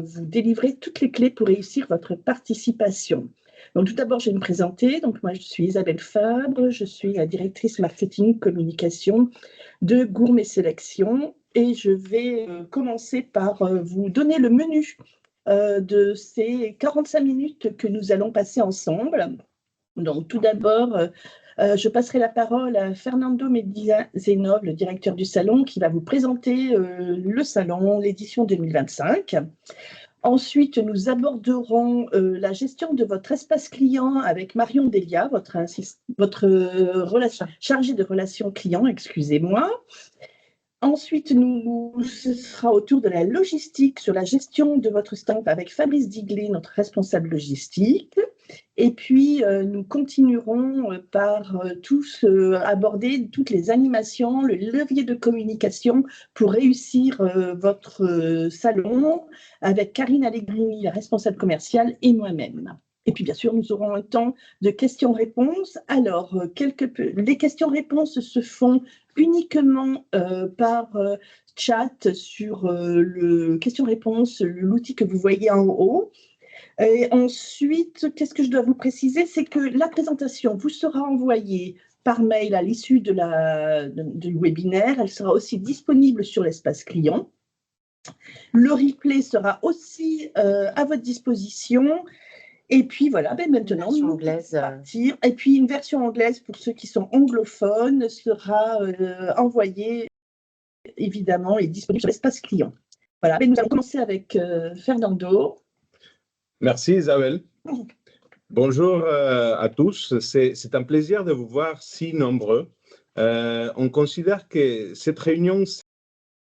vous délivrer toutes les clés pour réussir votre participation. Donc, tout d'abord, je vais me présenter. Donc, moi, je suis Isabelle Fabre, je suis la directrice marketing communication de Gourmet Sélection et je vais commencer par vous donner le menu de ces 45 minutes que nous allons passer ensemble. Donc, tout d'abord, je passerai la parole à Fernando Medina Zenov, le directeur du salon, qui va vous présenter le salon, l'édition 2025. Ensuite, nous aborderons la gestion de votre espace client avec Marion Delia, votre chargée de relations clients, excusez-moi. Ensuite, ce sera au tour de la logistique sur la gestion de votre stand avec Fabrice Diglé, notre responsable logistique. Et puis, nous continuerons par aborder toutes les animations, le levier de communication pour réussir votre salon avec Karine Allegrini, la responsable commerciale, et moi-même. Et puis, bien sûr, nous aurons un temps de questions-réponses. Alors, les questions-réponses se font uniquement par chat sur le question-réponse, l'outil que vous voyez en haut. Et ensuite, qu'est-ce que je dois vous préciser? C'est que la présentation vous sera envoyée par mail à l'issue du webinaire. Elle sera aussi disponible sur l'espace client. Le replay sera aussi à votre disposition. Et puis voilà, maintenant, nous allons partir. Et puis une version anglaise pour ceux qui sont anglophones sera envoyée, évidemment, et disponible sur l'espace client. Voilà, nous allons commencer avec Fernando. Merci Isabelle. Bonjour à tous. C'est un plaisir de vous voir si nombreux. On considère que cette réunion,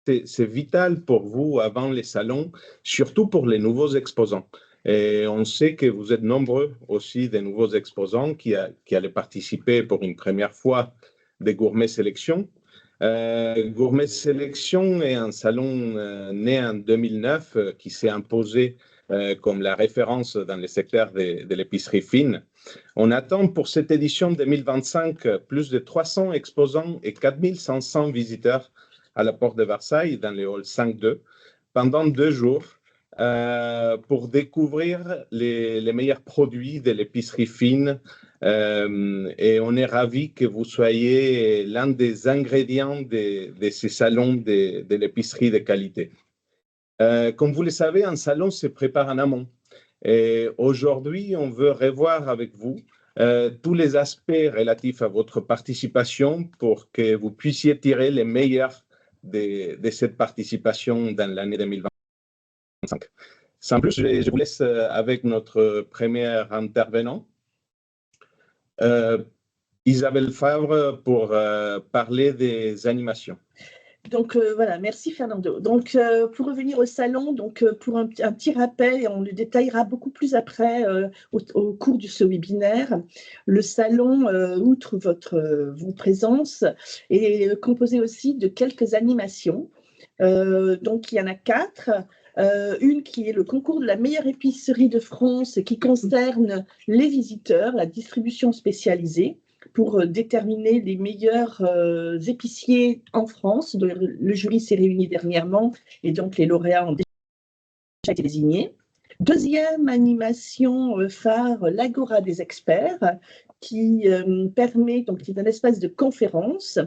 c'est vital pour vous avant les salons, surtout pour les nouveaux exposants. Et on sait que vous êtes nombreux aussi des nouveaux exposants qui allaient participer pour une première fois des Gourmet Sélection. Gourmet Sélection est un salon né en 2009 qui s'est imposé comme la référence dans le secteur de l'épicerie fine. On attend pour cette édition 2025 plus de 300 exposants et 4500 visiteurs à la porte de Versailles, dans le hall 5-2, pendant 2 jours, pour découvrir les meilleurs produits de l'épicerie fine. Et on est ravis que vous soyez l'un des ingrédients de ces salons de l'épicerie de qualité. Comme vous le savez, un salon se prépare en amont. Et aujourd'hui, on veut revoir avec vous tous les aspects relatifs à votre participation pour que vous puissiez tirer les meilleurs de cette participation dans l'année 2025. Sans plus, je vous laisse avec notre premier intervenant, Isabelle Fabre, pour parler des animations. Donc voilà, merci Fernando. Donc pour revenir au salon, donc pour un petit rappel, et on le détaillera beaucoup plus après au cours de ce webinaire, le salon, outre votre présence, est composé aussi de quelques animations. Donc il y en a 4. Une qui est le concours de la meilleure épicerie de France qui concerne les visiteurs, la distribution spécialisée, pour déterminer les meilleurs épiciers en France. Le jury s'est réuni dernièrement et donc les lauréats ont déjà été désignés. Deuxième animation phare, l'Agora des experts, qui permet, donc qui est un espace de conférence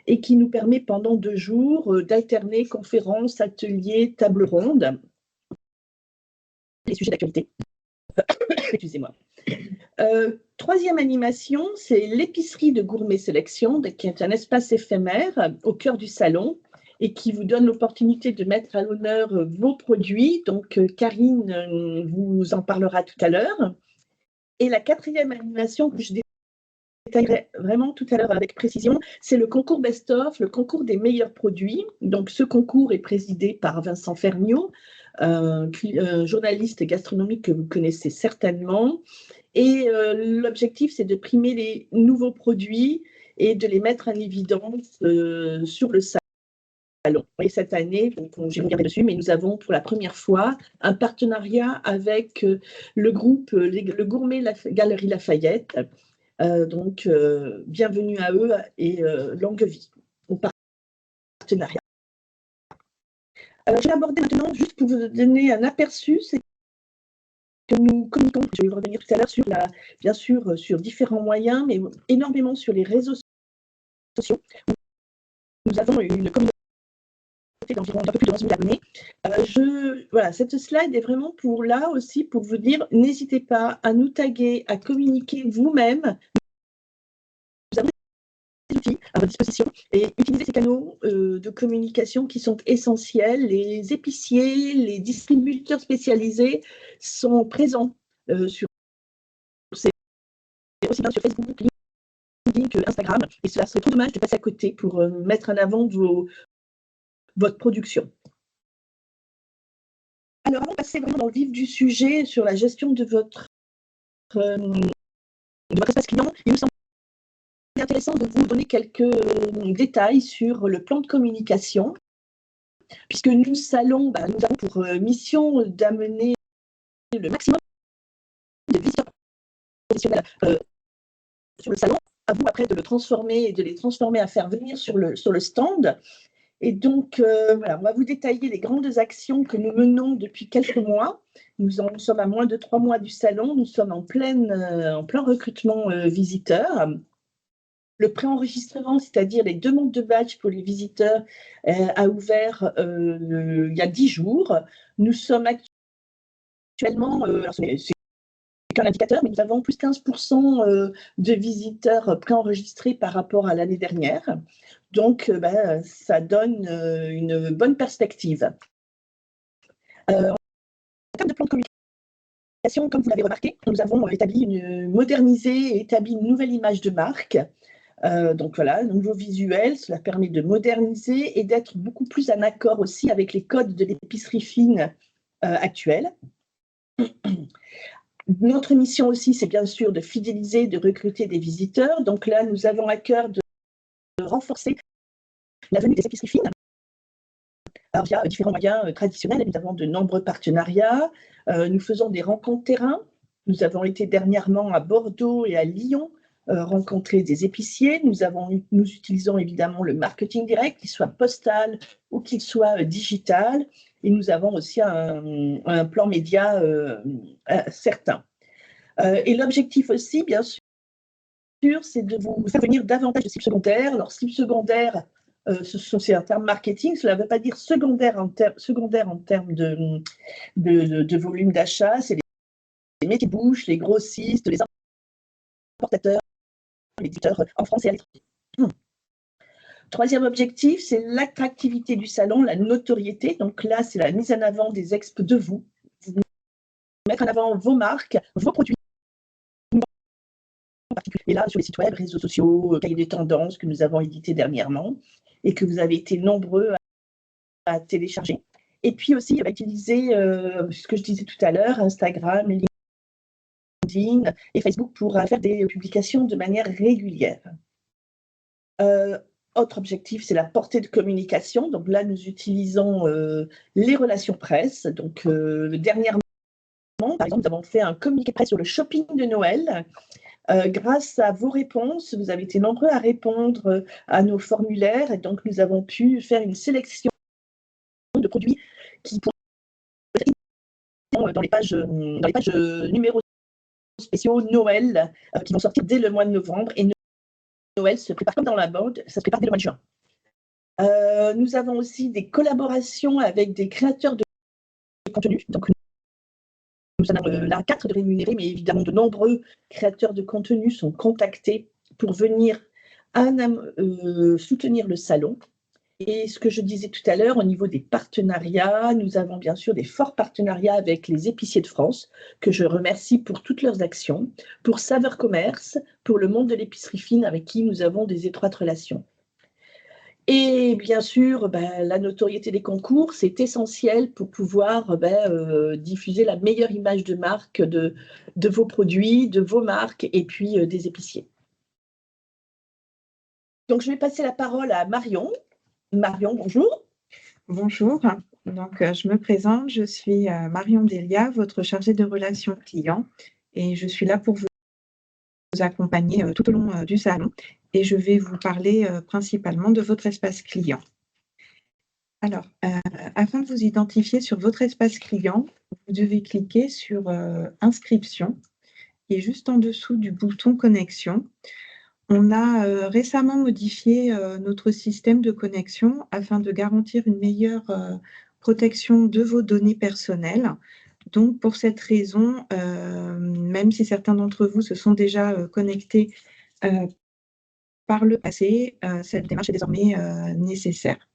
et qui nous permet pendant 2 jours d'alterner conférences, ateliers, tables rondes, les sujets d'actualité. Excusez-moi. Troisième animation, c'est l'épicerie de Gourmet Sélection, qui est un espace éphémère au cœur du salon et qui vous donne l'opportunité de mettre à l'honneur vos produits. Donc, Karine vous en parlera tout à l'heure. Et la 4e animation que je détaillerai vraiment tout à l'heure avec précision, c'est le concours Best-of, le concours des meilleurs produits. Donc, ce concours est présidé par Vincent Ferniaud, journaliste gastronomique que vous connaissez certainement. Et l'objectif, c'est de primer les nouveaux produits et de les mettre en évidence sur le salon. Et cette année, j'y reviendrai dessus, mais nous avons pour la première fois un partenariat avec le groupe le Gourmet Galerie Lafayette. Donc, bienvenue à eux et longue vie au partenariat. Alors, je vais aborder maintenant, juste pour vous donner un aperçu, c'est que nous communiquons, je vais y revenir tout à l'heure, bien sûr, sur différents moyens, mais énormément sur les réseaux sociaux. Nous avons une communauté d'environ un peu plus de 11 000 abonnés. Voilà, cette slide est vraiment pour là aussi pour vous dire, n'hésitez pas à nous taguer, à communiquer vous-même. Nous avons des outils à votre disposition et utilisez ces canaux de communication qui sont essentiels. Les épiciers, les distributeurs spécialisés sont présents sur aussi bien sur Facebook, LinkedIn que Instagram. Et cela serait trop dommage de passer à côté pour mettre en avant votre production. Alors, avant de passer vraiment dans le vif du sujet sur la gestion de votre espace client, il nous semble intéressant de vous donner quelques détails sur le plan de communication, puisque nous avons pour mission d'amener le maximum de visiteurs professionnels sur le salon, à vous après de le transformer et de les transformer à faire venir sur le stand. Et donc, voilà, on va vous détailler les grandes actions que nous menons depuis quelques mois. Nous sommes à moins de 3 mois du salon. Nous sommes en plein recrutement visiteurs. Le préenregistrement, c'est-à-dire les demandes de badge pour les visiteurs, a ouvert il y a 10 jours. Nous sommes actuellement, c'est qu'un indicateur, mais nous avons plus 15% de visiteurs préenregistrés par rapport à l'année dernière. Donc, ça donne une bonne perspective. En termes de plan de communication, comme vous l'avez remarqué, nous avons modernisé et établi une nouvelle image de marque. Donc voilà, un nouveau visuel, cela permet de moderniser et d'être beaucoup plus en accord aussi avec les codes de l'épicerie fine actuelle. Notre mission aussi, c'est bien sûr de fidéliser, de recruter des visiteurs. Donc là, nous avons à cœur de renforcer la venue des épiceries fines. Alors, il y a différents moyens traditionnels, nous avons de nombreux partenariats. Nous faisons des rencontres terrain. Nous avons été dernièrement à Bordeaux et à Lyon rencontrer des épiciers. Nous utilisons évidemment le marketing direct, qu'il soit postal ou qu'il soit digital. Et nous avons aussi un plan média certain. Et l'objectif aussi, bien sûr, c'est de vous faire venir davantage de cibles secondaires. Alors, cibles secondaires, c'est un terme marketing, cela ne veut pas dire secondaire en termes de volume d'achat, c'est les métiers de bouche, les grossistes, les importateurs, les éditeurs en France et à l'étranger. Troisième objectif, c'est l'attractivité du salon, la notoriété. Donc là, c'est la mise en avant des expos de vous mettre en avant vos marques, vos produits. Et là, sur les sites web, réseaux sociaux, cahiers des tendances que nous avons édité dernièrement et que vous avez été nombreux à télécharger. Et puis aussi, on va utiliser ce que je disais tout à l'heure, Instagram, LinkedIn et Facebook pour faire des publications de manière régulière. Autre objectif, c'est la portée de communication. Donc là, nous utilisons les relations presse. Donc dernièrement, par exemple, nous avons fait un communiqué presse sur le shopping de Noël. Grâce à vos réponses, vous avez été nombreux à répondre à nos formulaires et donc nous avons pu faire une sélection de produits qui pourraient être dans les pages numéros spéciaux Noël qui vont sortir dès le mois de novembre. Et Noël se prépare comme dans la mode, ça se prépare dès le mois de juin. Nous avons aussi des collaborations avec des créateurs de contenu. Donc, nous en avons là 4 de rémunérés, mais évidemment, de nombreux créateurs de contenu sont contactés pour venir soutenir le salon. Et ce que je disais tout à l'heure, au niveau des partenariats, nous avons bien sûr des forts partenariats avec les épiciers de France, que je remercie pour toutes leurs actions, pour Saveur Commerce, pour le monde de l'épicerie fine, avec qui nous avons des étroites relations. Et bien sûr, la notoriété des concours, c'est essentiel pour pouvoir diffuser la meilleure image de marque de vos produits, de vos marques et puis des épiciers. Donc, je vais passer la parole à Marion. Marion, bonjour. Bonjour. Donc, je me présente, je suis Marion Delia, votre chargée de relations clients, et je suis là pour vous accompagner tout au long du salon. Et je vais vous parler principalement de votre espace client. Alors, afin de vous identifier sur votre espace client, vous devez cliquer sur Inscription, qui est juste en dessous du bouton Connexion. On a récemment modifié notre système de connexion afin de garantir une meilleure protection de vos données personnelles. Donc, pour cette raison, même si certains d'entre vous se sont déjà connectés par le passé, cette démarche est désormais nécessaire.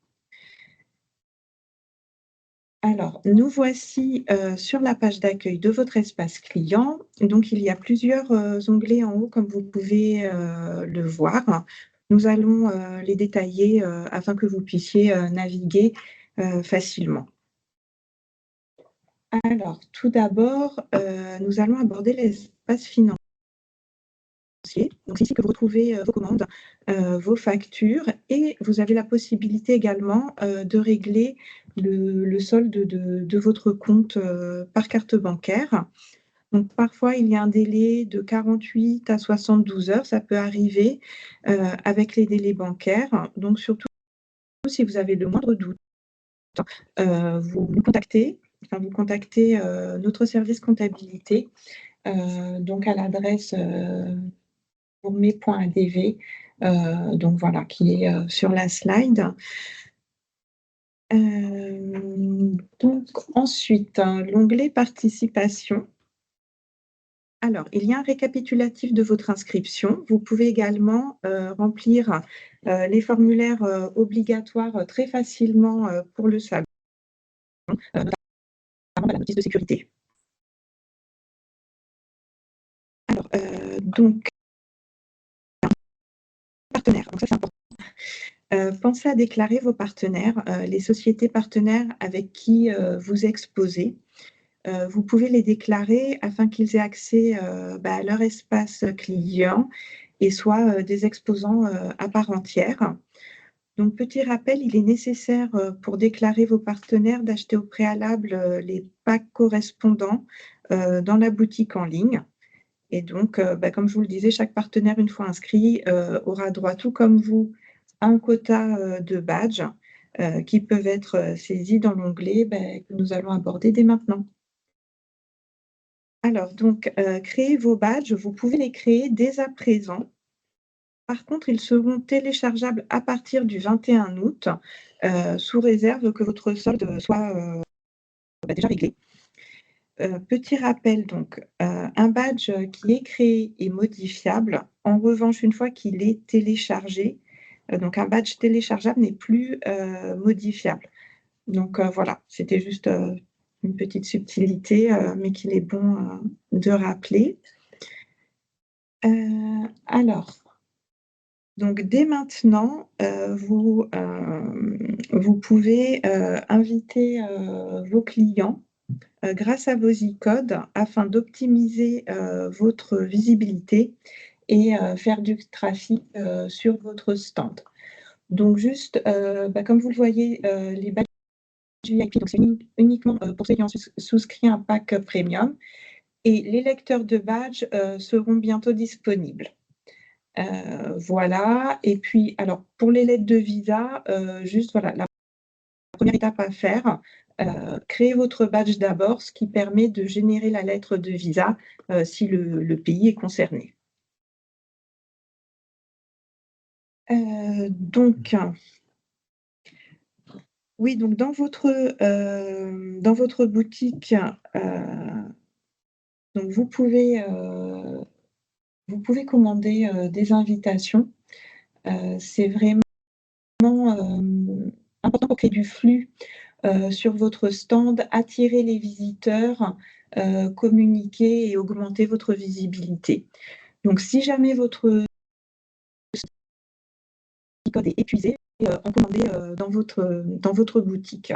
Alors, nous voici sur la page d'accueil de votre espace client. Donc, il y a plusieurs onglets en haut, comme vous pouvez le voir. Nous allons les détailler afin que vous puissiez naviguer facilement. Alors, tout d'abord, nous allons aborder l'espace financier. Donc, c'est ici que vous retrouvez vos commandes, vos factures, et vous avez la possibilité également de régler le solde de votre compte par carte bancaire. Donc, parfois, il y a un délai de 48 à 72 heures, ça peut arriver avec les délais bancaires. Donc, surtout si vous avez le moindre doute, vous contactez notre service comptabilité, donc à l'adresse gourmet.adv, donc voilà, qui est sur la slide. Donc ensuite, l'onglet participation. Alors, il y a un récapitulatif de votre inscription. Vous pouvez également remplir les formulaires obligatoires très facilement pour le salon, notamment la notice de sécurité. Alors, donc, partenaires, donc ça c'est important. Pensez à déclarer vos partenaires, les sociétés partenaires avec qui vous exposez. Vous pouvez les déclarer afin qu'ils aient accès à leur espace client et soient des exposants à part entière. Donc, petit rappel, il est nécessaire pour déclarer vos partenaires d'acheter au préalable les packs correspondants dans la boutique en ligne. Et donc, comme je vous le disais, chaque partenaire, une fois inscrit, aura droit, tout comme vous, à un quota de badges qui peuvent être saisis dans l'onglet que nous allons aborder dès maintenant. Alors, donc, créer vos badges, vous pouvez les créer dès à présent. Par contre, ils seront téléchargeables à partir du 21 août, sous réserve que votre solde soit déjà réglé. Petit rappel, donc, un badge qui est créé est modifiable. En revanche, une fois qu'il est téléchargé, donc un badge téléchargeable n'est plus modifiable. Donc, voilà, c'était juste une petite subtilité, mais qu'il est bon de rappeler. Alors, donc dès maintenant, vous pouvez inviter vos clients grâce à vos e-codes afin d'optimiser votre visibilité et faire du trafic sur votre stand. Donc juste, comme vous le voyez, les badges VIP, donc c'est uniquement pour ceux qui ont souscrit un pack premium, et les lecteurs de badges seront bientôt disponibles. Voilà, et puis alors pour les lettres de visa, juste voilà, la première étape à faire, créez votre badge d'abord, ce qui permet de générer la lettre de visa si le pays est concerné. Donc, oui, donc dans votre boutique, donc vous pouvez commander des invitations. C'est vraiment important pour créer du flux sur votre stand, attirer les visiteurs, communiquer et augmenter votre visibilité. Donc, si jamais votre code est épuisé, en commander dans votre boutique.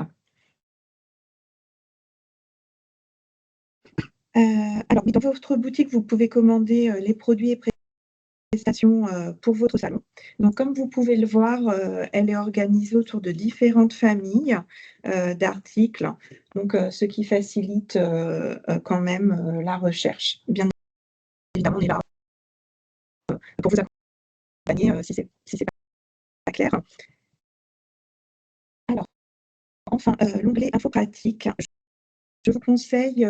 Alors, dans votre boutique, vous pouvez commander les produits et prestations pour votre salon. Donc, comme vous pouvez le voir, elle est organisée autour de différentes familles d'articles, donc ce qui facilite quand même la recherche. Bien évidemment, on est là pour vous accompagner si c'est pas clair. Alors, Enfin, l'onglet Info pratique. Je vous conseille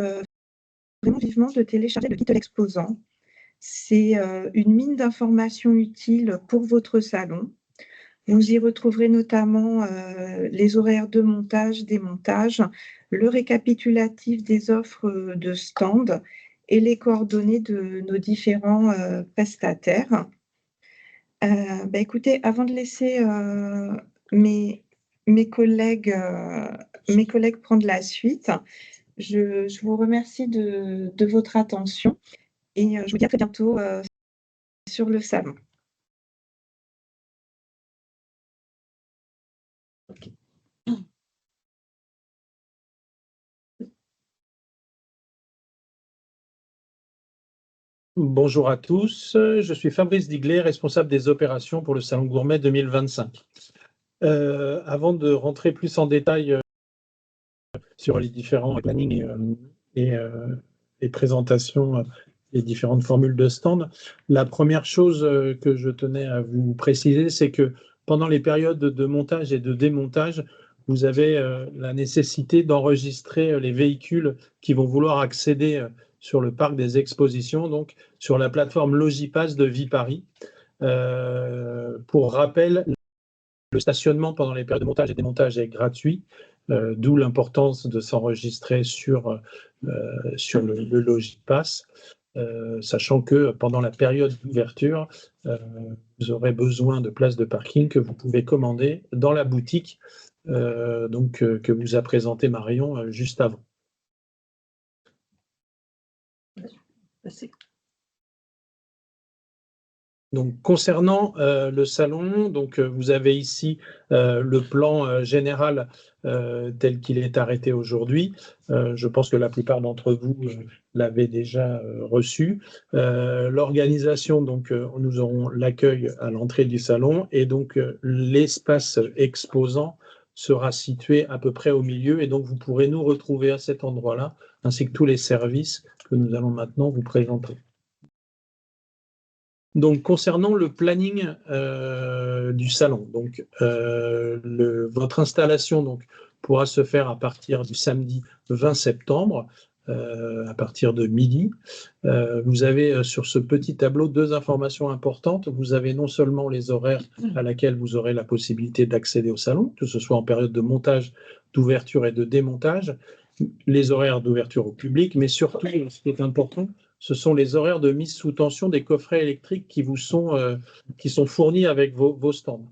vraiment vivement de télécharger le guide de l'exposant. C'est une mine d'informations utiles pour votre salon. Vous y retrouverez notamment les horaires de montage, démontage, le récapitulatif des offres de stand et les coordonnées de nos différents prestataires. Écoutez, avant de laisser mes collègues prendre la suite, je vous remercie de votre attention et je vous dis à très bientôt sur le salon. Ok. Bonjour à tous, je suis Fabrice Diglet, responsable des opérations pour le Salon Gourmet 2025. Avant de rentrer plus en détail sur les différents plannings et présentations, les différentes formules de stand, la première chose que je tenais à vous préciser, c'est que pendant les périodes de montage et de démontage, vous avez la nécessité d'enregistrer les véhicules qui vont vouloir accéder sur le parc des expositions, donc sur la plateforme Logipass de Viparis. Pour rappel, le stationnement pendant les périodes de montage et démontage est gratuit, d'où l'importance de s'enregistrer sur le Logipass, sachant que pendant la période d'ouverture, vous aurez besoin de places de parking que vous pouvez commander dans la boutique que vous a présenté Marion juste avant. Merci. Donc, concernant le salon, vous avez ici le plan général tel qu'il est arrêté aujourd'hui. Je pense que la plupart d'entre vous l'avez déjà reçu. L'organisation, nous aurons l'accueil à l'entrée du salon et donc l'espace exposant sera situé à peu près au milieu et donc vous pourrez nous retrouver à cet endroit-là, ainsi que tous les services que nous allons maintenant vous présenter. Donc, concernant le planning du salon, votre installation pourra se faire à partir du samedi 20 septembre, à partir de midi. Vous avez sur ce petit tableau deux informations importantes. Vous avez non seulement les horaires à laquelle vous aurez la possibilité d'accéder au salon, que ce soit en période de montage, d'ouverture et de démontage, les horaires d'ouverture au public, mais surtout, ce qui est important, ce sont les horaires de mise sous tension des coffrets électriques qui sont fournis avec vos stands.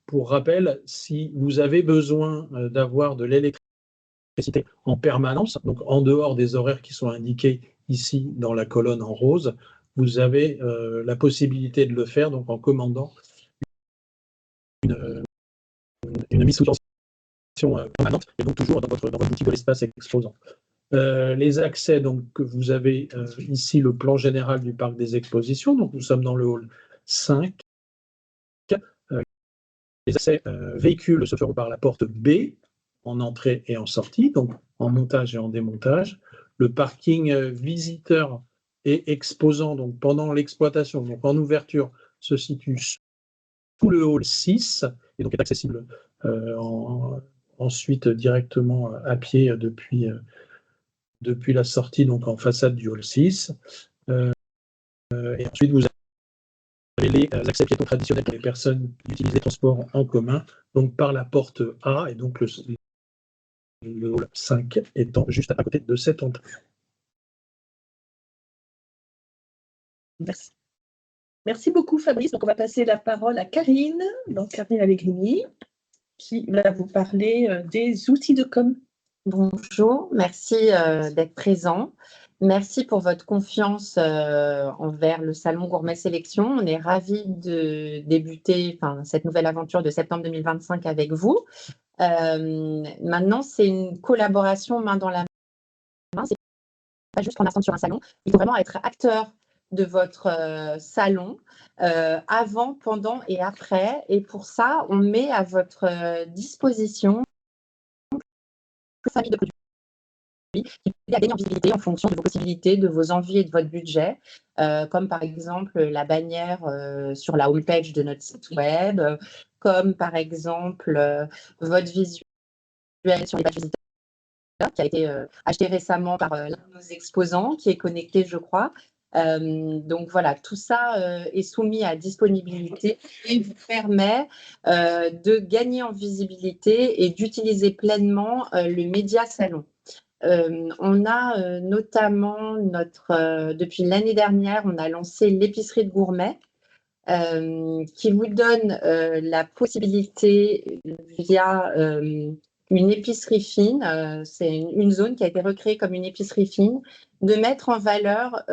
Pour rappel, si vous avez besoin d'avoir de l'électricité en permanence, donc en dehors des horaires qui sont indiqués ici dans la colonne en rose, vous avez la possibilité de le faire donc en commandant une mise sous tension permanente et donc toujours dans votre boutique de l'espace exposant. Les accès, que vous avez ici le plan général du parc des expositions, donc nous sommes dans le hall 5. Les accès véhicules se feront par la porte B, en entrée et en sortie, donc en montage et en démontage. Le parking visiteur et exposant, donc pendant l'exploitation, donc en ouverture, se situe sous le hall 6, et donc est accessible ensuite directement à pied depuis la sortie, donc en façade du hall 6. Et ensuite, vous avez les accès piétons traditionnels pour les personnes qui utilisent les transports en commun, donc par la porte A, et donc le hall 5 étant juste à côté de cette entrée. Merci. Merci beaucoup, Fabrice. Donc, on va passer la parole à Karine, Karine Allegrini, qui va vous parler des outils de com. Bonjour, merci d'être présent. Merci pour votre confiance envers le Salon Gourmet Sélection. On est ravis de débuter cette nouvelle aventure de septembre 2025 avec vous. Maintenant, c'est une collaboration main dans la main. C'est pas juste prendre un stand sur un salon. Il faut vraiment être acteur de votre salon avant, pendant et après. Et pour ça, on met à votre disposition une famille de produits qui peut aider à gagner en visibilité en fonction de vos possibilités, de vos envies et de votre budget, comme par exemple la bannière sur la homepage de notre site web, comme par exemple votre visuel sur les pages visiteurs, qui a été acheté récemment par l'un de nos exposants, qui est connecté, je crois. Donc voilà, tout ça est soumis à disponibilité et vous permet de gagner en visibilité et d'utiliser pleinement le média salon. On a notamment depuis l'année dernière, on a lancé l'épicerie de gourmet qui vous donne la possibilité via une épicerie fine, c'est une zone qui a été recréée comme une épicerie fine, de mettre en valeur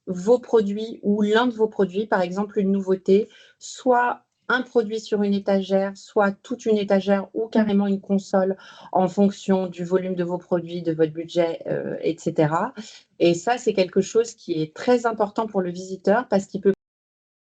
vos produits ou l'un de vos produits, par exemple une nouveauté, soit un produit sur une étagère, soit toute une étagère ou carrément une console en fonction du volume de vos produits, de votre budget, etc. Et ça, c'est quelque chose qui est très important pour le visiteur parce qu'il peut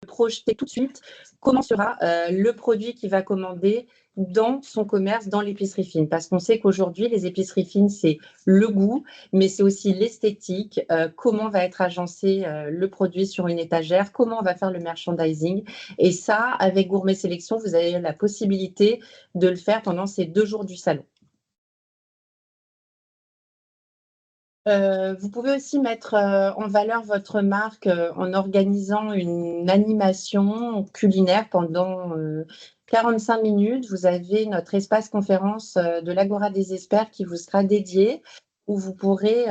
projeter tout de suite comment sera le produit qu'il va commander dans son commerce, dans l'épicerie fine. Parce qu'on sait qu'aujourd'hui, les épiceries fines, c'est le goût, mais c'est aussi l'esthétique, comment va être agencé le produit sur une étagère, comment on va faire le merchandising. Et ça, avec Gourmet Sélection, vous avez la possibilité de le faire pendant ces 2 jours du salon. Vous pouvez aussi mettre en valeur votre marque en organisant une animation culinaire pendant 45 minutes. Vous avez notre espace conférence de l'Agora des experts qui vous sera dédié, où vous pourrez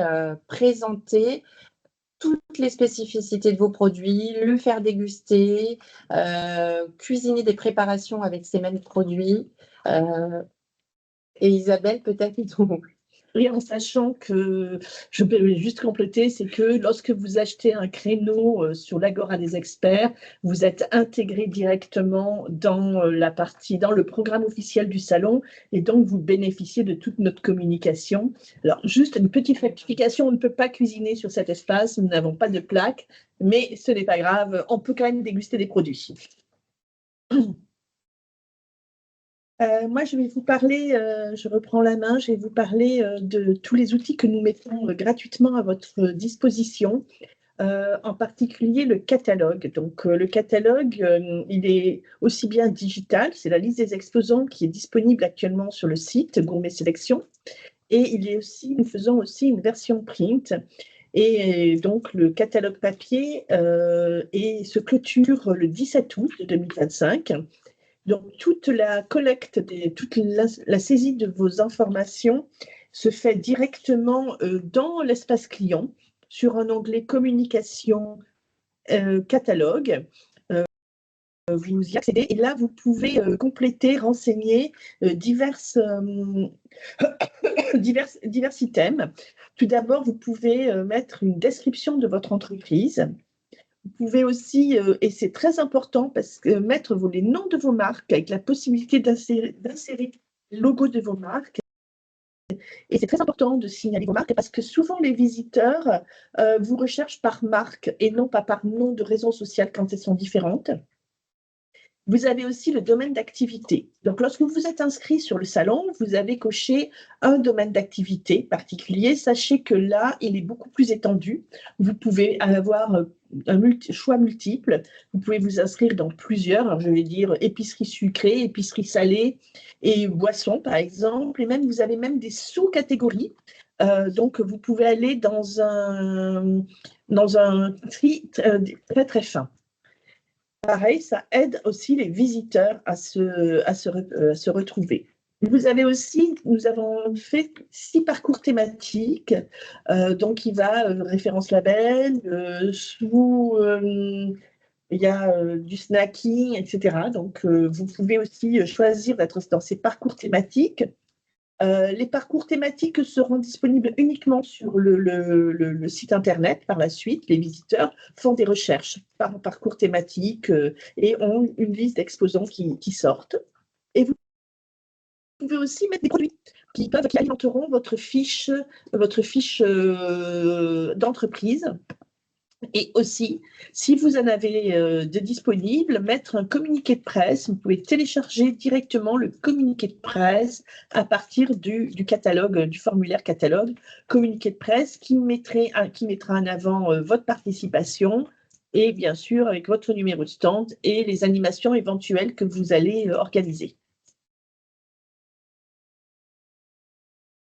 présenter toutes les spécificités de vos produits, le faire déguster, cuisiner des préparations avec ces mêmes produits. Et Isabelle, peut-être, Et en sachant que, je peux juste compléter, c'est que lorsque vous achetez un créneau sur l'Agora des experts, vous êtes intégré directement dans dans le programme officiel du salon et donc vous bénéficiez de toute notre communication. Alors, juste une petite rectification, on ne peut pas cuisiner sur cet espace, nous n'avons pas de plaque, mais ce n'est pas grave, on peut quand même déguster des produits. Moi, je vais vous parler, je reprends la main, je vais vous parler de tous les outils que nous mettons gratuitement à votre disposition, en particulier le catalogue. Donc, le catalogue, il est aussi bien digital, c'est la liste des exposants qui est disponible actuellement sur le site Gourmet Sélection, et nous faisons aussi une version print. Et donc, le catalogue papier se clôture le 17 août 2025. Donc, toute la collecte, toute la saisie de vos informations se fait directement dans l'espace client sur un onglet communication catalogue. Vous y accédez et là, vous pouvez compléter, renseigner divers items. Tout d'abord, vous pouvez mettre une description de votre entreprise. Vous pouvez aussi, et c'est très important, parce que mettre les noms de vos marques avec la possibilité d'insérer le logo de vos marques. Et c'est très important de signaler vos marques parce que souvent les visiteurs vous recherchent par marque et non pas par nom de réseau social quand elles sont différentes. Vous avez aussi le domaine d'activité. Donc, lorsque vous êtes inscrit sur le salon, vous avez coché un domaine d'activité particulier. Sachez que là, il est beaucoup plus étendu. Vous pouvez avoir un choix multiple. Vous pouvez vous inscrire dans plusieurs. Alors, je vais dire épicerie sucrée, épicerie salée et boissons, par exemple. Et même, vous avez même des sous-catégories. Donc, vous pouvez aller dans un tri très, très fin. Pareil, ça aide aussi les visiteurs à se retrouver. Vous avez aussi, nous avons fait 6 parcours thématiques, donc il va référence label, il y a du snacking, etc. Donc vous pouvez aussi choisir d'être dans ces parcours thématiques. Les parcours thématiques seront disponibles uniquement sur le site internet par la suite. Les visiteurs font des recherches par parcours thématique et ont une liste d'exposants qui sortent. Et vous pouvez aussi mettre des produits qui alimenteront votre fiche d'entreprise. Et aussi, si vous en avez de disponibles, mettre un communiqué de presse. Vous pouvez télécharger directement le communiqué de presse à partir du catalogue, du formulaire catalogue, communiqué de presse qui mettra en avant votre participation et bien sûr avec votre numéro de stand et les animations éventuelles que vous allez organiser.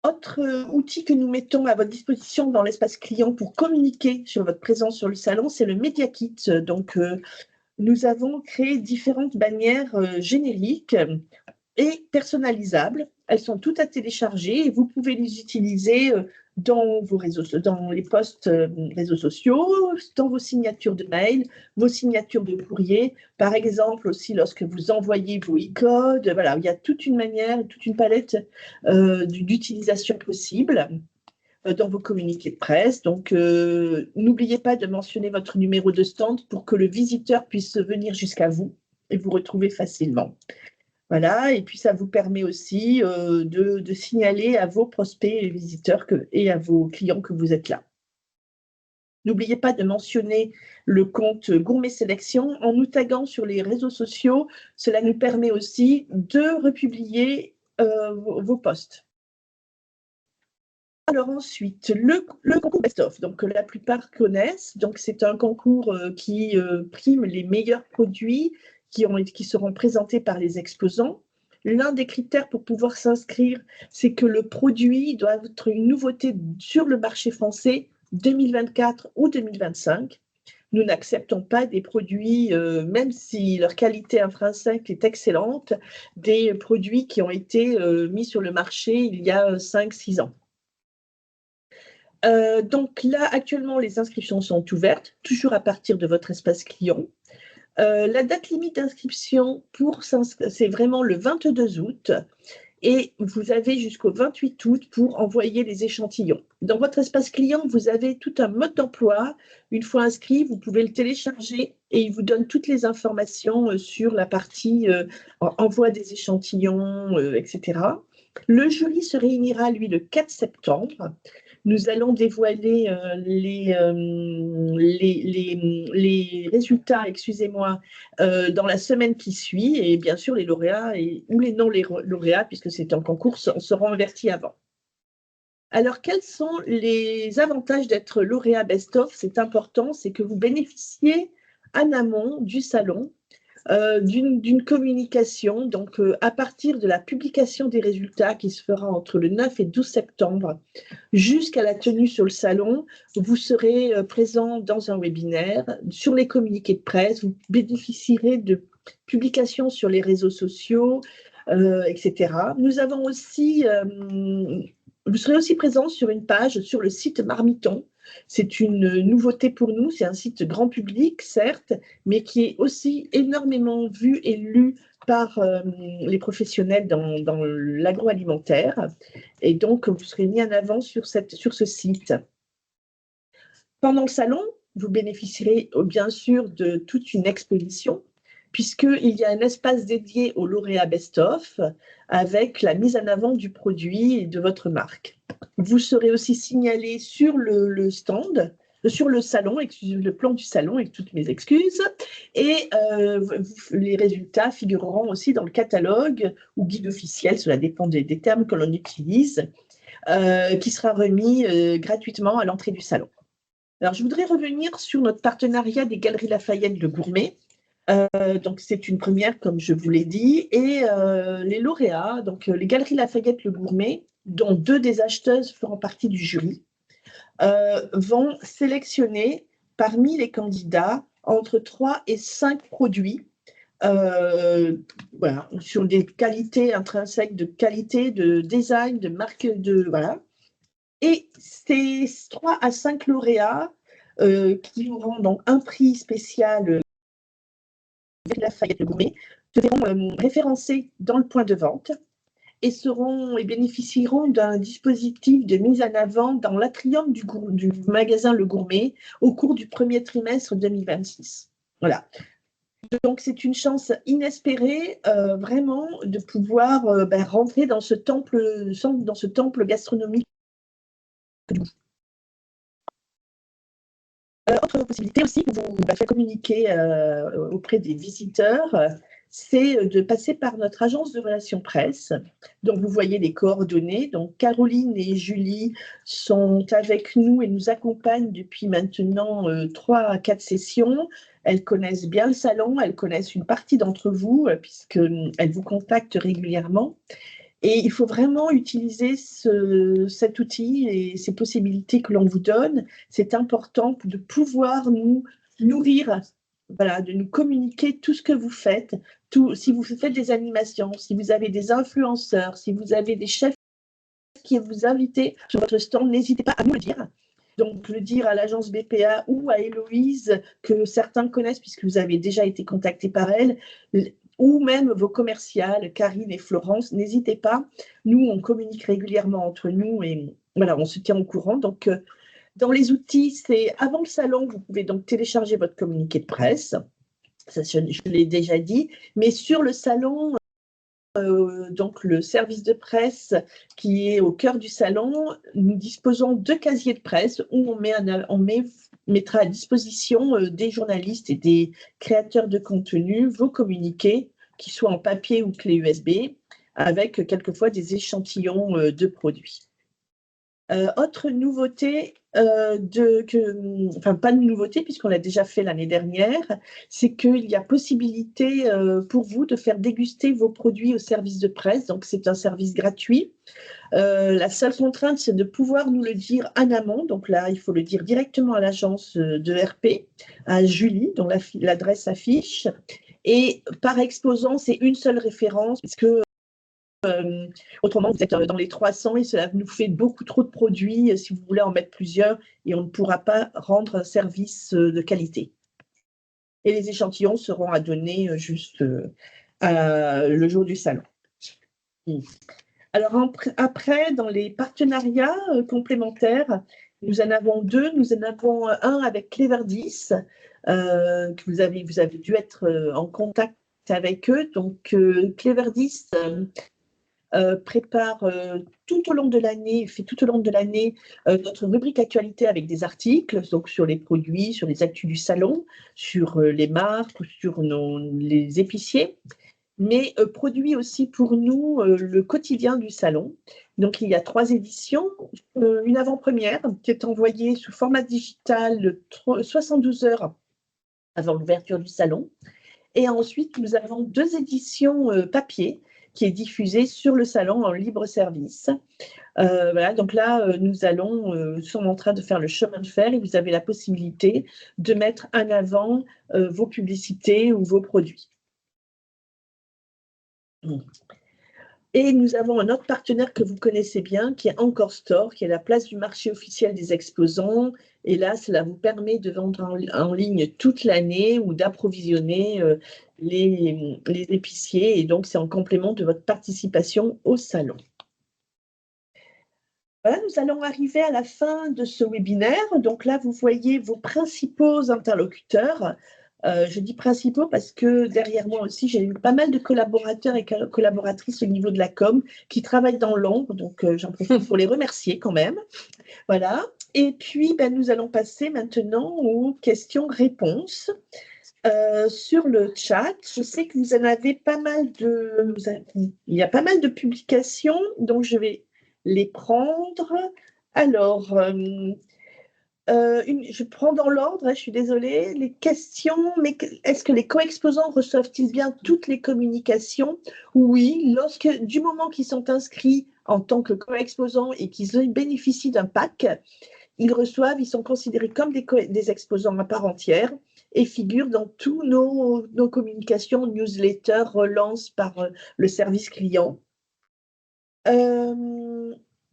Autre outil que nous mettons à votre disposition dans l'espace client pour communiquer sur votre présence sur le salon, c'est le Media Kit. Donc, nous avons créé différentes bannières génériques et personnalisables. Elles sont toutes à télécharger et vous pouvez les utiliser dans les posts réseaux sociaux, dans vos signatures de mail, vos signatures de courrier, par exemple aussi lorsque vous envoyez vos e-codes. Voilà, il y a toute une manière, toute une palette d'utilisation possible dans vos communiqués de presse. Donc, n'oubliez pas de mentionner votre numéro de stand pour que le visiteur puisse venir jusqu'à vous et vous retrouver facilement. Voilà, et puis ça vous permet aussi de signaler à vos prospects et visiteurs et à vos clients que vous êtes là. N'oubliez pas de mentionner le compte Gourmet Sélection en nous taguant sur les réseaux sociaux. Cela nous permet aussi de republier vos posts. Alors ensuite, le concours Best of, donc la plupart connaissent. Donc c'est un concours qui prime les meilleurs produits qui seront présentés par les exposants. L'un des critères pour pouvoir s'inscrire, c'est que le produit doit être une nouveauté sur le marché français 2024 ou 2025. Nous n'acceptons pas des produits, même si leur qualité intrinsèque est excellente, des produits qui ont été mis sur le marché il y a 5-6 ans. Donc là, actuellement, les inscriptions sont ouvertes, toujours à partir de votre espace client. La date limite d'inscription, c'est vraiment le 22 août et vous avez jusqu'au 28 août pour envoyer les échantillons. Dans votre espace client, vous avez tout un mode d'emploi. Une fois inscrit, vous pouvez le télécharger et il vous donne toutes les informations sur la partie envoi des échantillons, etc. Le jury se réunira, lui, le 4 septembre. Nous allons dévoiler les résultats, excusez-moi, dans la semaine qui suit, et bien sûr les lauréats ou les non-lauréats, puisque c'est un concours, seront avertis avant. Alors, quels sont les avantages d'être lauréat Best-of? C'est important, c'est que vous bénéficiez en amont du salon d'une communication, donc à partir de la publication des résultats qui se fera entre le 9 et 12 septembre jusqu'à la tenue sur le salon, vous serez présent dans un webinaire, sur les communiqués de presse, vous bénéficierez de publications sur les réseaux sociaux, etc. Nous avons aussi, vous serez aussi présent sur une page sur le site Marmiton. C'est une nouveauté pour nous, c'est un site grand public, certes, mais qui est aussi énormément vu et lu par les professionnels dans l'agroalimentaire. Et donc, vous serez mis en avant sur ce site. Pendant le salon, vous bénéficierez bien sûr de toute une exposition, puisqu'il y a un espace dédié au lauréat Best-of avec la mise en avant du produit et de votre marque. Vous serez aussi signalé sur le stand, sur le salon, le plan du salon, avec toutes mes excuses, et les résultats figureront aussi dans le catalogue ou guide officiel, cela dépend des termes que l'on utilise, qui sera remis gratuitement à l'entrée du salon. Alors, je voudrais revenir sur notre partenariat des Galeries Lafayette Le Gourmet. Donc, c'est une première, comme je vous l'ai dit, et les lauréats, donc les Galeries Lafayette Le Gourmet, dont 2 des acheteuses feront partie du jury, vont sélectionner parmi les candidats entre 3 et 5 produits voilà, sur des qualités intrinsèques de qualité, de design, de marque, voilà. Et ces 3 à 5 lauréats qui auront donc un prix spécial Lafayette Le Gourmet se verront référencés dans le point de vente et bénéficieront d'un dispositif de mise en avant dans l'atrium du magasin Le Gourmet au cours du premier trimestre 2026. Voilà. Donc, c'est une chance inespérée, vraiment, de pouvoir rentrer dans ce temple gastronomique. Autre possibilité aussi que vous faites communiquer auprès des visiteurs, c'est de passer par notre agence de relations presse. Donc, vous voyez les coordonnées. Donc, Caroline et Julie sont avec nous et nous accompagnent depuis maintenant 3 à 4 sessions. Elles connaissent bien le salon, elles connaissent une partie d'entre vous puisqu'elles vous contactent régulièrement. Et il faut vraiment utiliser cet outil et ces possibilités que l'on vous donne. C'est important de pouvoir nous nourrir, voilà, de nous communiquer tout ce que vous faites. Si vous faites des animations, si vous avez des influenceurs, si vous avez des chefs qui vous invitent sur votre stand, n'hésitez pas à nous le dire. Donc, le dire à l'agence BPA ou à Héloïse, que certains connaissent puisque vous avez déjà été contacté par elle, ou même vos commerciales, Karine et Florence, n'hésitez pas. Nous, on communique régulièrement entre nous et voilà, on se tient au courant. Donc, dans les outils, c'est avant le salon, vous pouvez donc télécharger votre communiqué de presse. Ça, je l'ai déjà dit. Mais sur le salon, donc le service de presse qui est au cœur du salon, nous disposons de casiers de presse où on mettra à disposition des journalistes et des créateurs de contenu vos communiqués, qu'ils soient en papier ou clé USB, avec quelquefois des échantillons de produits. Autre nouveauté, enfin pas de nouveauté puisqu'on l'a déjà fait l'année dernière, c'est qu'il y a possibilité pour vous de faire déguster vos produits au service de presse, donc c'est un service gratuit. La seule contrainte, c'est de pouvoir nous le dire en amont, donc là il faut le dire directement à l'agence de RP, à Julie, dont l'adresse s'affiche, et par exposant, c'est une seule référence, parce que autrement, vous êtes dans les 300 et cela nous fait beaucoup trop de produits si vous voulez en mettre plusieurs et on ne pourra pas rendre un service de qualité. Et les échantillons seront à donner juste le jour du salon. Alors après, dans les partenariats complémentaires, nous en avons deux. Nous en avons un avec Cleverdis, que vous avez dû être en contact avec eux. Donc Cleverdis prépare tout au long de l'année, fait tout au long de l'année notre rubrique actualité avec des articles, donc sur les produits, sur les actus du salon, sur les marques, sur les épiciers, mais produit aussi pour nous le quotidien du salon. Donc il y a 3 éditions, une avant-première qui est envoyée sous format digital 72 heures avant l'ouverture du salon. Et ensuite, nous avons 2 éditions papier qui est diffusée sur le salon en libre service. Voilà, donc là, nous sommes en train de faire le chemin de fer et vous avez la possibilité de mettre en avant vos publicités ou vos produits. Et nous avons un autre partenaire que vous connaissez bien, qui est Encore Store, qui est la place du marché officiel des exposants. Et là, cela vous permet de vendre en ligne toute l'année ou d'approvisionner les épiciers. Et donc, c'est en complément de votre participation au salon. Voilà, nous allons arriver à la fin de ce webinaire. Donc là, vous voyez vos principaux interlocuteurs. Je dis principaux parce que derrière moi aussi, j'ai eu pas mal de collaborateurs et collaboratrices au niveau de la com qui travaillent dans l'ombre. Donc, j'en profite pour les remercier quand même. Voilà. Et puis, nous allons passer maintenant aux questions-réponses. Sur le chat, je sais que vous en avez pas mal il y a pas mal de publications, donc je vais les prendre. Alors, je prends dans l'ordre, je suis désolée, les questions, mais est-ce que les co-exposants reçoivent-ils bien toutes les communications? Oui, du moment qu'ils sont inscrits en tant que co-exposants et qu'ils bénéficient d'un pack, ils sont considérés comme des exposants à part entière et figurent dans tous nos communications, newsletters, relances par le service client.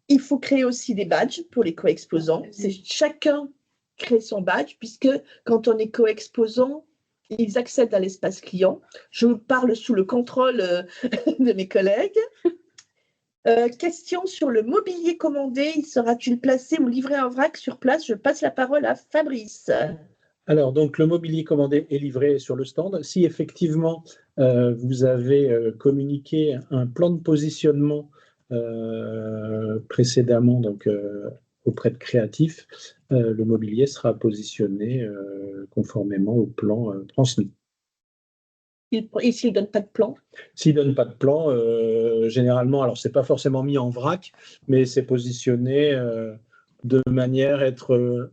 Il faut créer aussi des badges pour les co-exposants. Chacun crée son badge, puisque quand on est co-exposant, ils accèdent à l'espace client. Je vous parle sous le contrôle de mes collègues. Question sur le mobilier commandé. Sera-t-il placé ou livré en vrac sur place? Je passe la parole à Fabrice. Alors, donc, le mobilier commandé est livré sur le stand. Si effectivement, vous avez communiqué un plan de positionnement précédemment donc, auprès de créatifs, le mobilier sera positionné conformément au plan transmis. Et s'il ne donne pas de plan? S'il ne donne pas de plan, généralement, alors ce n'est pas forcément mis en vrac, mais c'est positionné de manière à être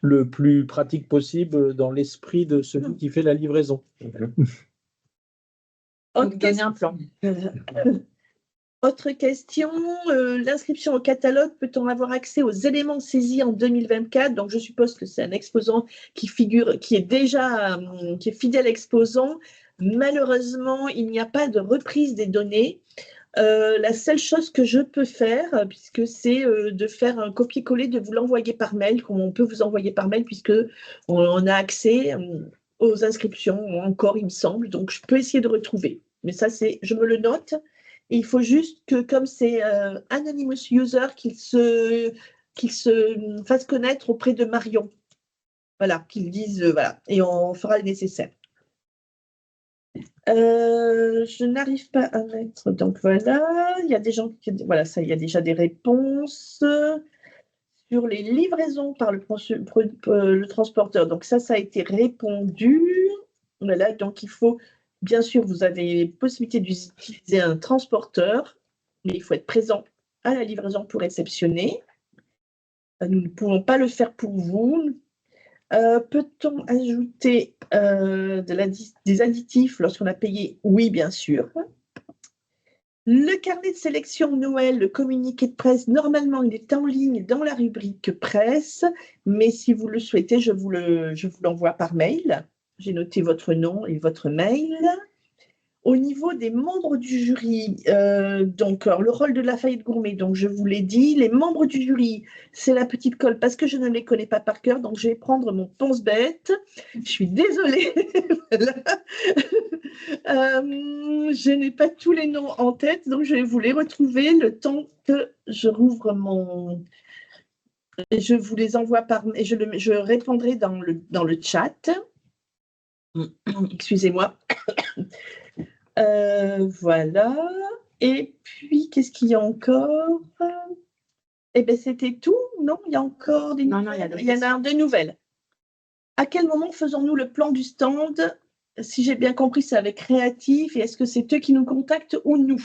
le plus pratique possible dans l'esprit de celui qui fait la livraison. Donc, donner un plan. Autre question, l'inscription au catalogue, peut-on avoir accès aux éléments saisis en 2024? Donc, je suppose que c'est un exposant qui est déjà qui est fidèle exposant. Malheureusement, il n'y a pas de reprise des données. La seule chose que je peux faire, puisque c'est de faire un copier-coller, de vous l'envoyer par mail, comme on peut vous envoyer par mail, puisque on a accès aux inscriptions encore, il me semble. Donc, je peux essayer de retrouver. Mais ça, je me le note. Et il faut juste que, comme c'est Anonymous User, qu'il se fasse connaître auprès de Marion. Voilà, qu'il dise, voilà, et on fera le nécessaire. Je n'arrive pas à mettre, donc voilà, il y a des gens qui, voilà, ça, il y a déjà des réponses sur les livraisons par le transporteur. Donc ça a été répondu. Voilà, donc il faut, bien sûr, vous avez possibilité d'utiliser un transporteur, mais il faut être présent à la livraison pour réceptionner. Nous ne pouvons pas le faire pour vous. Peut-on ajouter des additifs lorsqu'on a payé? Oui, bien sûr. Le carnet de sélection Noël, le communiqué de presse, normalement, il est en ligne dans la rubrique presse, mais si vous le souhaitez, je vous l'envoie par mail. J'ai noté votre nom et votre mail. Au niveau des membres du jury, donc alors, le rôle de Lafayette Gourmet, donc je vous l'ai dit, les membres du jury, c'est la petite colle parce que je ne les connais pas par cœur, donc je vais prendre mon pense-bête. Je suis désolée. Je n'ai pas tous les noms en tête, donc je vais vous les retrouver le temps que je rouvre mon... Je vous les envoie par... Et je répondrai dans le chat. Excusez-moi. Voilà. Et puis, qu'est-ce qu'il y a encore? Eh bien, c'était tout, non? Il y a encore des nouvelles? Non, il y en a des nouvelles. À quel moment faisons-nous le plan du stand? Si j'ai bien compris, c'est avec Créatif. Et est-ce que c'est eux qui nous contactent ou nous?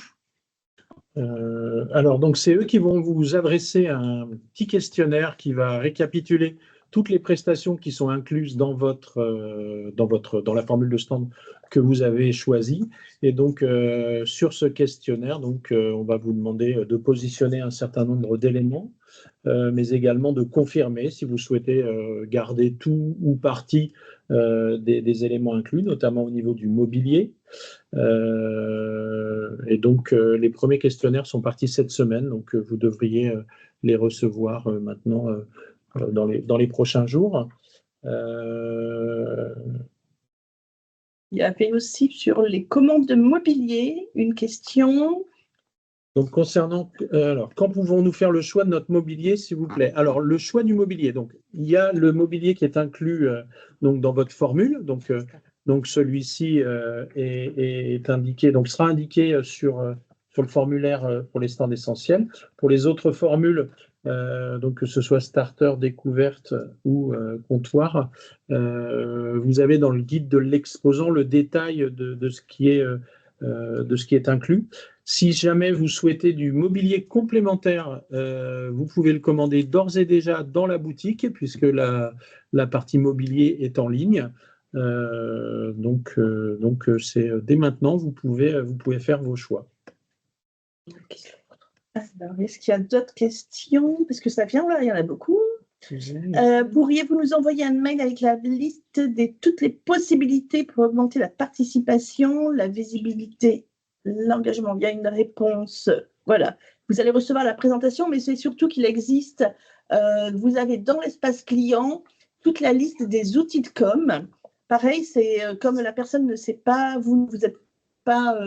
Alors, donc, c'est eux qui vont vous adresser un petit questionnaire qui va récapituler toutes les prestations qui sont incluses dans la formule de stand que vous avez choisie. Et donc, sur ce questionnaire, donc, on va vous demander de positionner un certain nombre d'éléments, mais également de confirmer si vous souhaitez garder tout ou partie des éléments inclus, notamment au niveau du mobilier. Et donc, les premiers questionnaires sont partis cette semaine, donc vous devriez les recevoir maintenant dans les prochains jours. Il y avait aussi sur les commandes de mobilier une question. Donc, concernant, alors, quand pouvons-nous faire le choix de notre mobilier, s'il vous plaît? Alors, le choix du mobilier, donc, il y a le mobilier qui est inclus donc, dans votre formule. Donc celui-ci est indiqué, donc sera indiqué sur le formulaire pour les stands essentiels. Pour les autres formules, donc que ce soit starter, découverte ou comptoir, vous avez dans le guide de l'exposant le détail de ce qui est inclus. Si jamais vous souhaitez du mobilier complémentaire, vous pouvez le commander d'ores et déjà dans la boutique, puisque la partie mobilier est en ligne. Donc c'est dès maintenant, vous pouvez faire vos choix. Alors, est-ce qu'il y a d'autres questions? Parce que ça vient là, il y en a beaucoup. Pourriez-vous nous envoyer un mail avec la liste de toutes les possibilités pour augmenter la participation, la visibilité, l'engagement? Il y a une réponse. Voilà. Vous allez recevoir la présentation, mais c'est surtout qu'il existe, vous avez dans l'espace client toute la liste des outils de com. Pareil, c'est comme la personne ne sait pas, vous n'êtes pas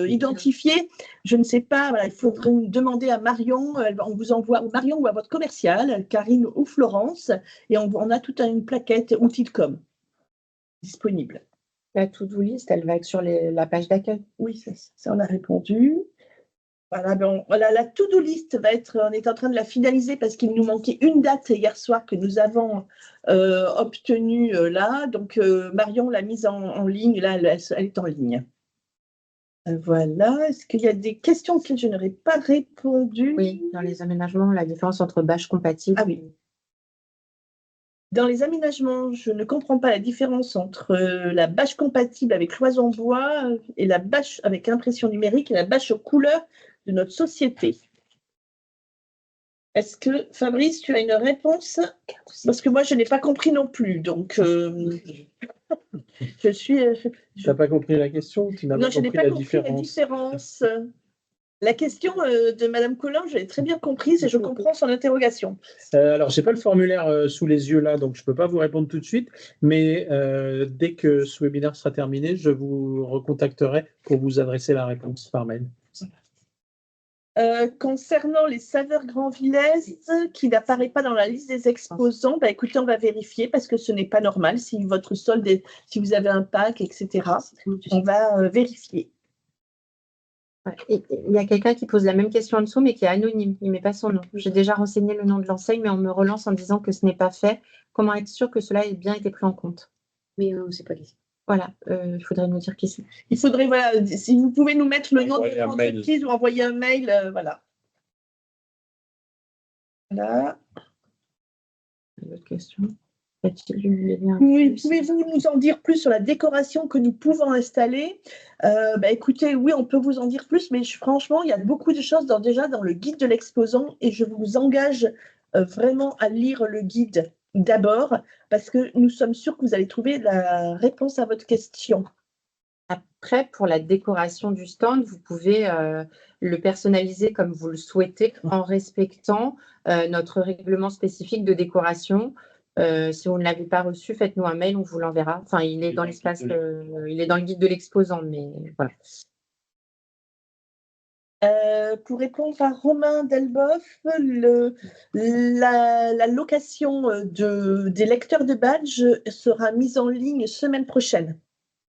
identifié, je ne sais pas, voilà, il faudrait demander à Marion, on vous envoie, ou Marion ou à votre commerciale, Karine ou Florence, et on a toute une plaquette outils de com disponible. La to-do list, elle va être sur la page d'accueil. Oui, ça on a répondu. Voilà, bon, voilà, la to-do list va être, on est en train de la finaliser parce qu'il nous manquait une date hier soir que nous avons obtenue là. Donc, Marion l'a mise en ligne, là, elle est en ligne. Voilà, est-ce qu'il y a des questions auxquelles je n'aurais pas répondu? Oui, dans les aménagements, la différence entre bâche compatible. Ah oui. Dans les aménagements, je ne comprends pas la différence entre la bâche compatible avec cloison bois et la bâche avec impression numérique et la bâche aux couleurs de notre société. Est-ce que, Fabrice, tu as une réponse? Parce que moi, je n'ai pas compris non plus. Donc, je suis. Tu n'as pas compris la question? Tu n'as Non, pas je n'ai compris pas la compris la différence? différence. La question de Madame Collin, je l'ai très bien comprise et je comprends son interrogation. Alors, je n'ai pas le formulaire sous les yeux là, donc je ne peux pas vous répondre tout de suite, mais dès que ce webinaire sera terminé, je vous recontacterai pour vous adresser la réponse par mail. Concernant les saveurs Grand Villesse, qui n'apparaît pas dans la liste des exposants, bah, écoutez, on va vérifier parce que ce n'est pas normal. Si votre solde est, si vous avez un pack, etc., on va vérifier. Ouais. Il y a quelqu'un qui pose la même question en dessous, mais qui est anonyme. Il ne met pas son nom. J'ai déjà renseigné le nom de l'enseigne, mais on me relance en disant que ce n'est pas fait. Comment être sûr que cela ait bien été pris en compte? Mais c'est pas qui. Voilà, il faudrait nous dire qui c'est. Il faudrait, voilà, si vous pouvez nous mettre le nom de Envoyer un mail. l'entreprise ou envoyer un mail, voilà. Voilà. Une autre question. Est-il le lien? Oui, pouvez-vous nous en dire plus sur la décoration que nous pouvons installer? Bah, écoutez, oui, on peut vous en dire plus, mais franchement, il y a beaucoup de choses déjà dans le guide de l'exposant et je vous engage vraiment à lire le guide d'abord parce que nous sommes sûrs que vous allez trouver la réponse à votre question. Après, pour la décoration du stand, vous pouvez le personnaliser comme vous le souhaitez en respectant notre règlement spécifique de décoration. Si vous ne l'avez pas reçu, faites-nous un mail, on vous l'enverra. Enfin, il est dans l'espace, il est dans le guide de l'exposant, mais voilà. Pour répondre à Romain Delboeuf, la location des lecteurs de badge sera mise en ligne semaine prochaine.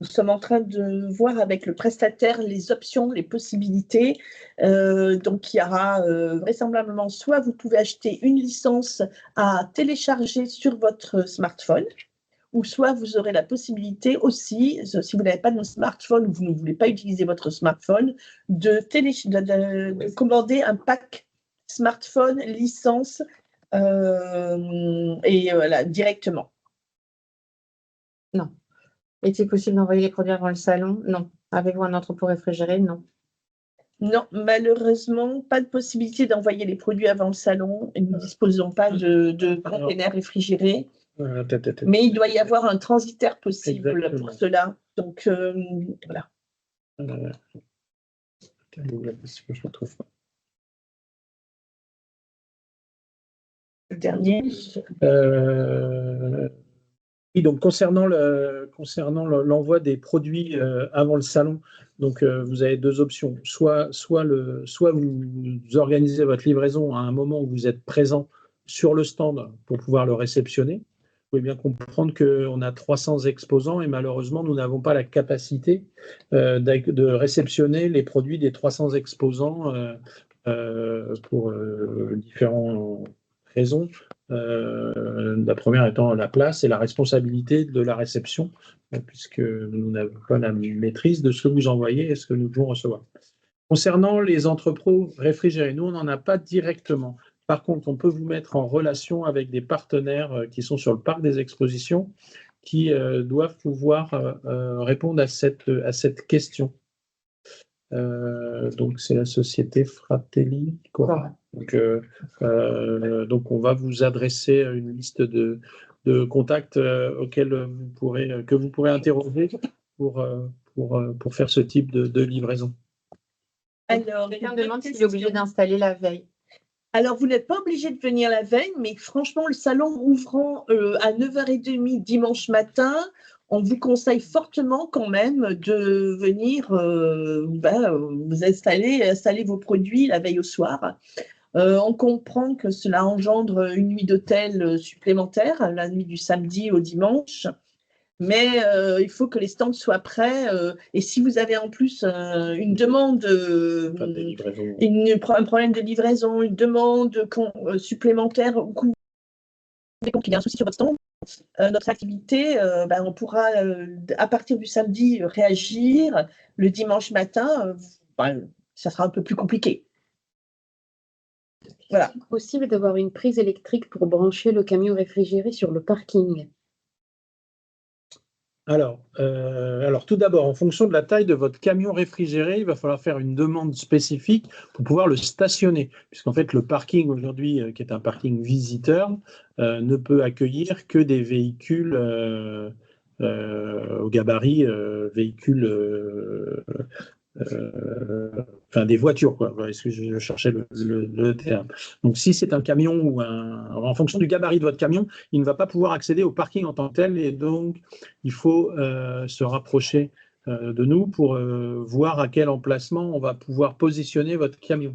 Nous sommes en train de voir avec le prestataire les options, les possibilités. Donc, il y aura vraisemblablement soit vous pouvez acheter une licence à télécharger sur votre smartphone, ou soit vous aurez la possibilité aussi, si vous n'avez pas de smartphone ou vous ne voulez pas utiliser votre smartphone, de commander un pack smartphone licence directement. Non. Est-il possible d'envoyer les produits avant le salon? Non. Avez-vous un entrepôt réfrigéré? Non. Non, malheureusement, pas de possibilité d'envoyer les produits avant le salon. Nous ne disposons pas de containers réfrigérés. Mais il doit y avoir un transitaire possible. Exactement. Pour cela. Donc, voilà. Je retrouve pas. Le dernier. Oui, donc concernant l'envoi des produits avant le salon, donc vous avez deux options. Soit vous organisez votre livraison à un moment où vous êtes présent sur le stand pour pouvoir le réceptionner. Vous pouvez bien comprendre qu'on a 300 exposants et malheureusement, nous n'avons pas la capacité de réceptionner les produits des 300 exposants pour différentes raisons. La première étant la place et la responsabilité de la réception, puisque nous n'avons pas la maîtrise de ce que vous envoyez et ce que nous devons recevoir. Concernant les entrepôts réfrigérés, nous, on n'en a pas directement. Par contre, on peut vous mettre en relation avec des partenaires qui sont sur le parc des expositions qui doivent pouvoir répondre à cette question. Donc, c'est la société Fratelli Cora. Donc, on va vous adresser une liste de contacts que vous pourrez interroger pour faire ce type de livraison. Alors, quelqu'un demande s'il est obligé d'installer la veille. Alors, vous n'êtes pas obligé de venir la veille, mais franchement, le salon ouvrant à 9h30 dimanche matin, on vous conseille fortement quand même de venir vous installer vos produits la veille au soir. On comprend que cela engendre une nuit d'hôtel supplémentaire, la nuit du samedi au dimanche. Mais il faut que les stands soient prêts. Et si vous avez en plus une demande, un problème de livraison, une demande supplémentaire, ou qu'il y a un souci sur votre stand, notre activité, on pourra, à partir du samedi, réagir. Le dimanche matin, ça sera un peu plus compliqué. Voilà. Est-il possible d'avoir une prise électrique pour brancher le camion réfrigéré sur le parking? Alors, tout d'abord, en fonction de la taille de votre camion réfrigéré, il va falloir faire une demande spécifique pour pouvoir le stationner. Puisqu'en fait, le parking aujourd'hui, qui est un parking visiteur, ne peut accueillir que des véhicules au gabarit, véhicules enfin des voitures, quoi. Voilà, je cherchais le terme. Donc, si c'est un camion ou en fonction du gabarit de votre camion, il ne va pas pouvoir accéder au parking en tant que tel, et donc il faut se rapprocher de nous pour voir à quel emplacement on va pouvoir positionner votre camion.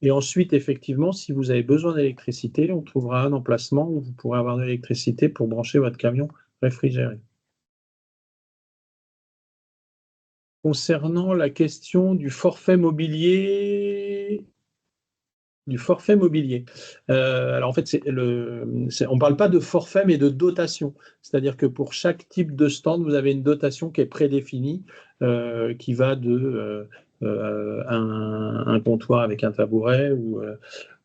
Et ensuite, effectivement, si vous avez besoin d'électricité, on trouvera un emplacement où vous pourrez avoir de l'électricité pour brancher votre camion réfrigéré. Concernant la question du forfait mobilier, alors en fait, on ne parle pas de forfait, mais de dotation. C'est-à-dire que pour chaque type de stand, vous avez une dotation qui est prédéfinie, qui va de un comptoir avec un tabouret ou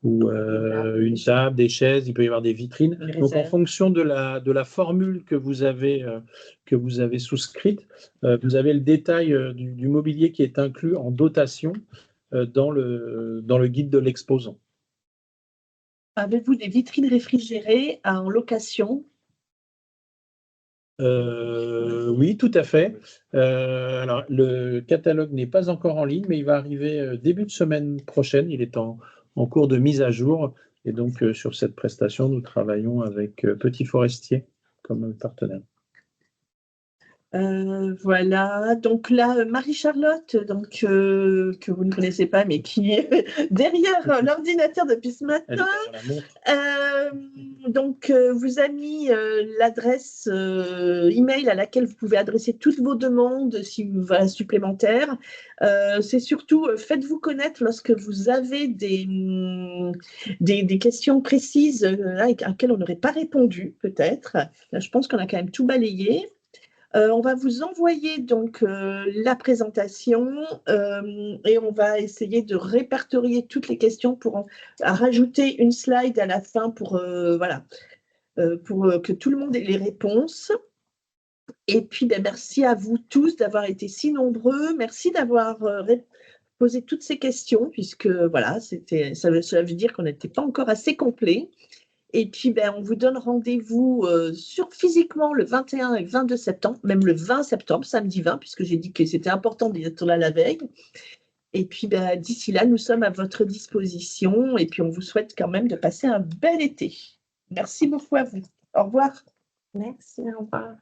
une table, des chaises, il peut y avoir des vitrines. Donc en fonction de la formule que vous avez souscrite, vous avez le détail du mobilier qui est inclus en dotation dans le guide de l'exposant. Avez-vous des vitrines réfrigérées en location? Oui, tout à fait. Alors, le catalogue n'est pas encore en ligne, mais il va arriver début de semaine prochaine. Il est en cours de mise à jour. Et donc, sur cette prestation, nous travaillons avec Petit Forestier comme partenaire. Voilà, donc là, Marie-Charlotte, donc, que vous ne connaissez pas, mais qui est derrière l'ordinateur depuis ce matin. Donc, vous a mis l'adresse email à laquelle vous pouvez adresser toutes vos demandes supplémentaires. C'est surtout, faites-vous connaître lorsque vous avez des questions précises auxquelles on n'aurait pas répondu, peut-être. Là, je pense qu'on a quand même tout balayé. On va vous envoyer donc la présentation et on va essayer de répertorier toutes les questions pour rajouter une slide à la fin pour que tout le monde ait les réponses. Et puis, merci à vous tous d'avoir été si nombreux. Merci d'avoir posé toutes ces questions puisque voilà, ça veut dire qu'on n'était pas encore assez complet. Et puis, on vous donne rendez-vous physiquement le 21 et 22 septembre, même le 20 septembre, samedi 20, puisque j'ai dit que c'était important d'être là la veille. Et puis, d'ici là, nous sommes à votre disposition. Et puis, on vous souhaite quand même de passer un bel été. Merci beaucoup à vous. Au revoir. Merci, au revoir.